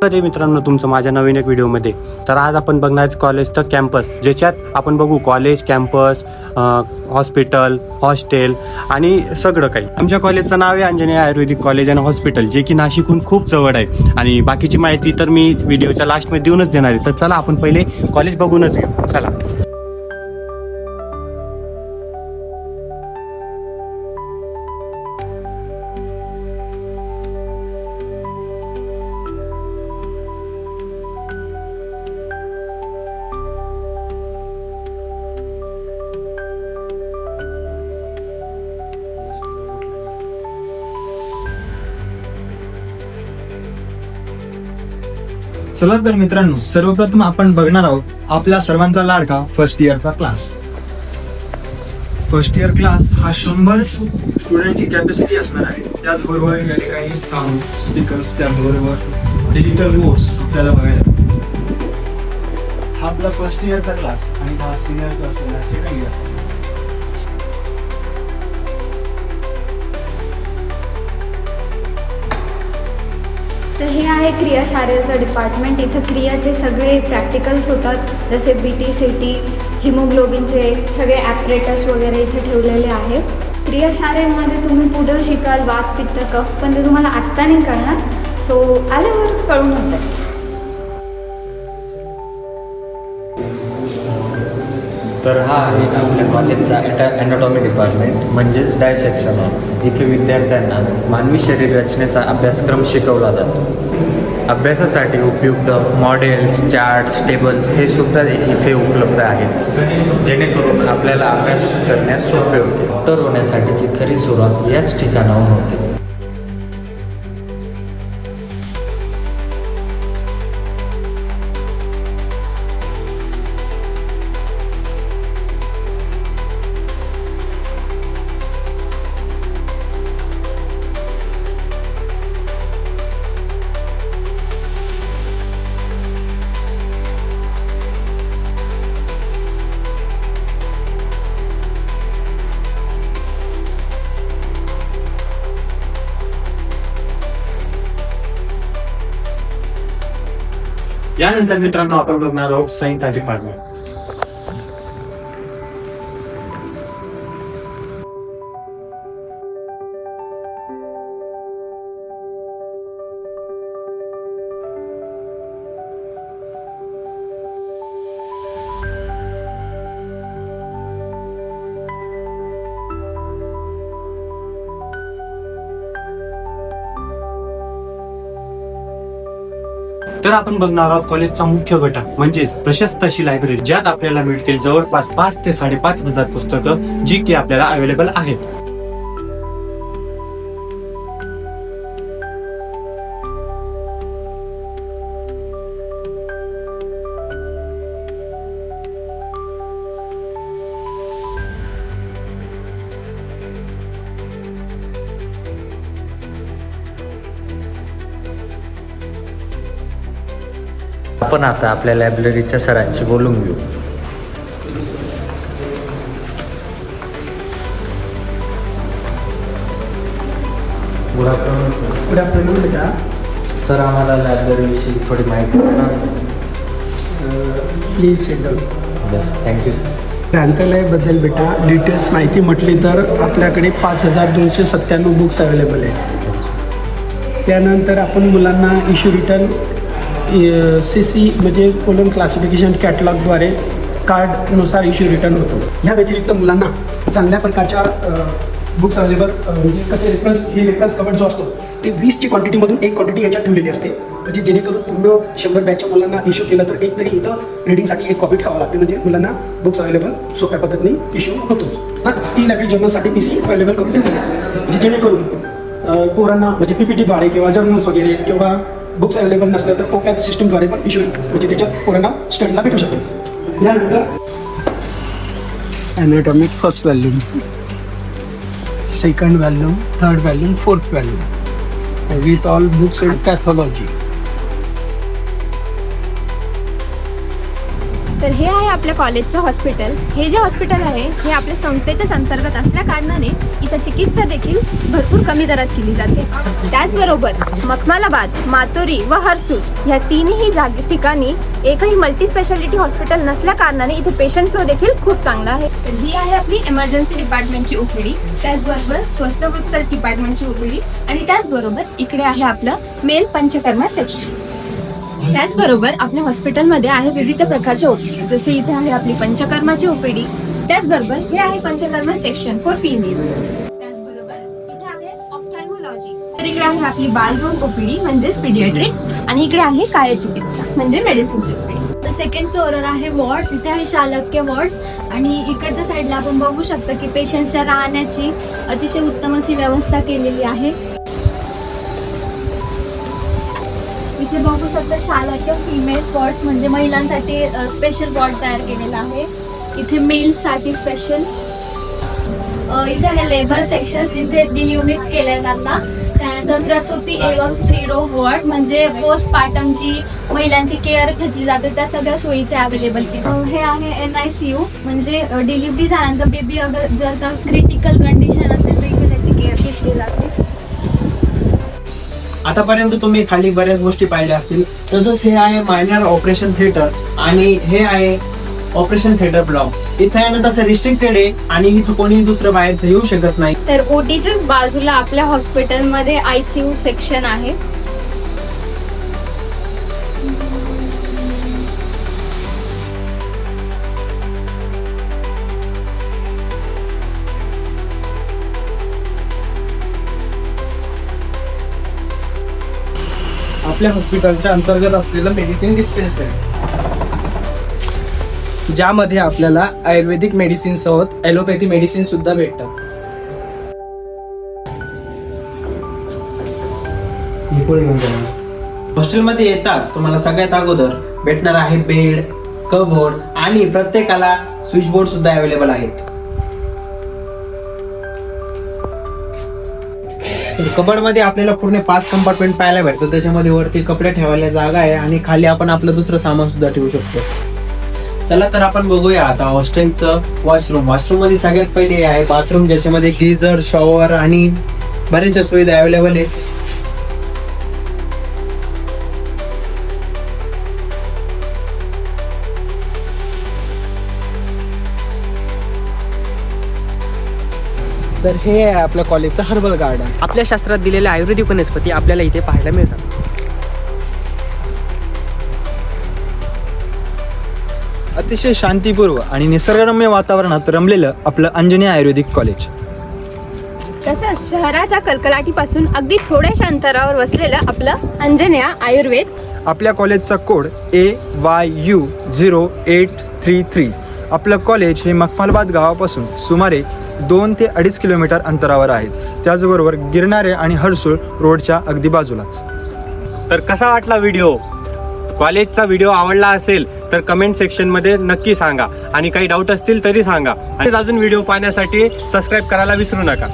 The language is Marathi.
तर मित्रांनो तुमचं माझ्या नवीन एक व्हिडिओमध्ये. तर आज आपण बघणार कॉलेजचं कॅम्पस, ज्याच्यात आपण बघू कॉलेज, कॅम्पस, हॉस्पिटल, हॉस्टेल आणि सगळं काही. आमच्या कॉलेजचं नाव आहे अंजनेय आयुर्वेदिक कॉलेज अँड हॉस्पिटल, जे की नाशिकहून खूप जवळ आहे. आणि बाकीची माहिती तर मी व्हिडिओच्या लास्टमध्ये देऊनच देणार आहे. तर चला आपण पहिले कॉलेज बघूनच घेऊ. चला. चला तर मित्रांनो, सर्वप्रथम आपण बघणार आहोत आपला सर्वांचा लाडका फर्स्ट इयरचा क्लास. फर्स्ट इयर क्लास हा 100 स्टुडंटची कॅपॅसिटी असणार आहे. त्याचबरोबर या ठिकाणी साऊंड स्पीकर्स, त्याचबरोबर डिजिटल बोर्ड्स आपल्याला बघायला. हा आपला फर्स्ट इयरचा क्लास आणि हा सिनियरचा असलेला सेकंड इयरचा क्लास. तर हे आहे क्रिया शारीरचं डिपार्टमेंट. इथं क्रियाचे सगळे प्रॅक्टिकल्स होतात, जसे BT CT, हिमोग्लोबिनचे सगळे ॲपरेटस वगैरे इथे ठेवलेले आहेत. क्रिया शारीरमध्ये तुम्ही पुढं शिकाल वात, पित्त, कफ, पण ते तुम्हाला आत्ता नाही कळणार. सो आल्यावर कळूनच जाईल. तर हा आहे आपल्या कॉलेजचा ॲनाटॉमी डिपार्टमेंट, म्हणजेच डायसेक्शन आहे. इथे विद्यार्थ्यांना मानवी शरीर रचनेचा अभ्यासक्रम शिकवला जातो. अभ्यासासाठी उपयुक्त मॉडेल्स, चार्ट्स, टेबल्स हे सुद्धा इथे उपलब्ध आहेत, जेणेकरून आपल्याला अभ्यास करण्यास सोपे होते. डॉक्टर होण्यासाठीची खरी सुरुवात याच ठिकाणाहून होते. यानंतर मित्रांनो आपण बघणार आहोत संहिता डिपार्टमेंट. तर आपण बघणार आहोत कॉलेजचा मुख्य घटक, म्हणजेच प्रशस्त अशी लायब्ररी, ज्यात आपल्याला मिळतील जवळपास 5 ते 5,500 पुस्तकं, जी की आपल्याला अवेलेबल आहेत. आपण आता आपल्या लायब्ररीच्या सरांशी बोलून घेऊ. गुड आफ्टरनून बेटा. सर, आम्हाला लायब्ररीविषयी थोडी माहिती देणार? Please sit down. Yes, thank you sir. ग्रंथालयाबद्दल बेटा डिटेल्स माहिती म्हटली तर आपल्याकडे 5,297 बुक्स अवेलेबल आहेत. त्यानंतर आपण मुलांना इश्यू रिटर्न CC म्हणजे कोलम क्लासिफिकेशन कॅटलॉगद्वारे कार्डनुसार इश्यू रिटर्न होतो. ह्या व्यतिरिक्त मुलांना चांगल्या प्रकारच्या बुक्स अवेलेबल, म्हणजे कसे रेफरन्स कवर जो असतो ते 20ची क्वांटिटीमधून एक क्वांटिटी याच्यात ठेवलेली असते, म्हणजे जेणेकरून पूर्ण 100 बॅचच्या मुलांना इश्यू केलं तर एक तरी इथं रीडिंगसाठी एक कॉपी ठेवावं लागते, म्हणजे मुलांना बुक्स अवेलेबल सोप्या पद्धतीने इश्यू होतोच. ती लायब्ररी जर्नलसाठी PC अवेलेबल करून ठेवली आहे, म्हणजे जेणेकरून पोरांना म्हणजे PPTद्वारे किंवा जर्नल्स वगैरे किंवा बुक्स अवेलेबल नसलं तर OPAC सिस्टमद्वारे पण इश्यू, म्हणजे त्याच्यात पोरांना स्टडीला भेटू शकतो. यानंतर anatomic first volume, second volume, third volume, fourth volume with all books and pathology. तर हे आहे आपल्या कॉलेजचं हॉस्पिटल. हे जे हॉस्पिटल आहे हे आपल्या संस्थेच्याच अंतर्गत असल्या कारणाने इथं चिकित्सा देखील भरपूर कमी दरात केली जाते. त्याचबरोबर मखमालाबाद, मातोरी व हर्सूल ह्या तिन्ही ठिकाणी एकही मल्टी स्पेशालिटी हॉस्पिटल नसल्या कारणाने इथे पेशंट फ्लो देखील खूप चांगला आहे. तर ही आहे आपली इमर्जन्सी डिपार्टमेंटची ओपीडी, त्याचबरोबर स्वस्त डिपार्टमेंटची ओपीडी आणि त्याचबरोबर इकडे आहे आपलं मेल पंचकर्मा सेक्शन. त्याचबरोबर आपल्या हॉस्पिटलमध्ये आहे विविध प्रकारचे ओपीडी, जसे इथे आहे आपली पंचकर्माची ओपीडी. त्याचबरोबर हे आहे पंचकर्मा सेक्शन फॉर फिमेल्स. त्याचबरोबर इथे आहे ऑप्थॅल्मॉलॉजी. तर इकडे आहे आपली बालरोग ओपीडी म्हणजेच पीडियाट्रिक्स आणि इकडे आहे कायचिकित्सा म्हणजे मेडिसिनची ओपीडी. तर सेकंड फ्लोअरवर आहे वॉर्ड्स. इथे आहे शालक्य वॉर्ड्स आणि इकडच्या साईडला आपण बघू शकता की पेशंटच्या राहण्याची अतिशय उत्तम अशी व्यवस्था केलेली आहे. इथे बघू शकता शालक्य फिमेल्स वॉर्ड्स म्हणजे महिलांसाठी स्पेशल वॉर्ड तयार केलेला आहे. इथे मेल्ससाठी स्पेशल. इथे आहे लेबर सेक्शन, इथे डिलिव्हरीज केल्या जातात. त्यानंतर प्रसूती एवं स्त्रीरोग वॉर्ड म्हणजे पोस्टपार्टम जी महिलांची केअर घेतली जाते त्या सगळ्या सोयी इथे अवेलेबल केल्या. हे आहे NICU म्हणजे डिलिव्हरी झाल्यानंतर बेबी अगर जर का क्रिटिकल कंडिशन असेल तर इथे त्याची केअर घेतली जाते. आतापर्यंत तुम्ही खाली बऱ्याच गोष्टी पाहिल्या असतील. तसंच हे आहे मायनर ऑपरेशन थिएटर आणि हे आहे ऑपरेशन थिएटर ब्लॉक. इथे आहे ना तसं रिस्ट्रिक्टेड आहे आणि इथं कोणी दुसरं बाहेरचं येऊ शकत नाही. तर ओटीच्याच बाजूला आपल्या हॉस्पिटलमध्ये ICU सेक्शन आहे. आपल्या हॉस्पिटलच्या अंतर्गत असलेलं मेडिसिन डिस्पेन्सरी, ज्यामध्ये आपल्याला आयुर्वेदिक मेडिसिन सोबत ॲलोपॅथी मेडिसिन सुद्धा भेटतात. हॉस्टेलमध्ये येताच तुम्हाला सगळ्यात अगोदर भेटणार आहे बेड, कबोर्ड आणि प्रत्येकाला स्विच बोर्ड सुद्धा अवेलेबल आहेत. कबड मध्ये आपल्याला पूर्ण 5 कंपार्टमेंट पाहायला भेटतं. त्याच्यामध्ये वरती कपडे ठेवायला जागा आहे आणि खाली आपण आपलं दुसरं सामान सुद्धा ठेवू शकतो. चला तर आपण बघूया आता हॉस्टेलचं वॉशरूम. वॉशरूम मध्ये सगळ्यात पहिले आहे बाथरूम, ज्याच्यामध्ये गिझर, शॉवर आणि बऱ्याचशा सुविधा अवेलेबल आहेत. तर हे आहे आपल्या कॉलेजचं हर्बल गार्डन. आपल्या शास्त्रात दिलेल्या आयुर्वेदिक वनस्पती आपल्याला इथे पाहायला मिळतात. अतिशय शांतीपूर्व आणि निसर्गरम्य वातावरणात रमलेलं आपलं अंजनी आयुर्वेदिक कॉलेज. तसंच शहराच्या कलकलाटीपासून अगदी थोड्याशा अंतरावर वसलेलं आपलं अंजनेया आयुर्वेद. आपल्या कॉलेजचा कोड AYU 0833. आपलं कॉलेज हे मखमालाबाद गावापासून सुमारे 2 ते 2.5 किलोमीटर अंतरावर आहेत. त्याचबरोबर गिरणारे आणि हर्सूल रोडच्या अगदी बाजूलाच. तर कसा वाटला व्हिडिओ? कॉलेजचा व्हिडिओ आवडला असेल तर कमेंट सेक्शनमध्ये नक्की सांगा आणि काही डाऊट असतील तरी सांगा. आणि अजून व्हिडिओ पाहण्यासाठी सबस्क्राईब करायला विसरू नका.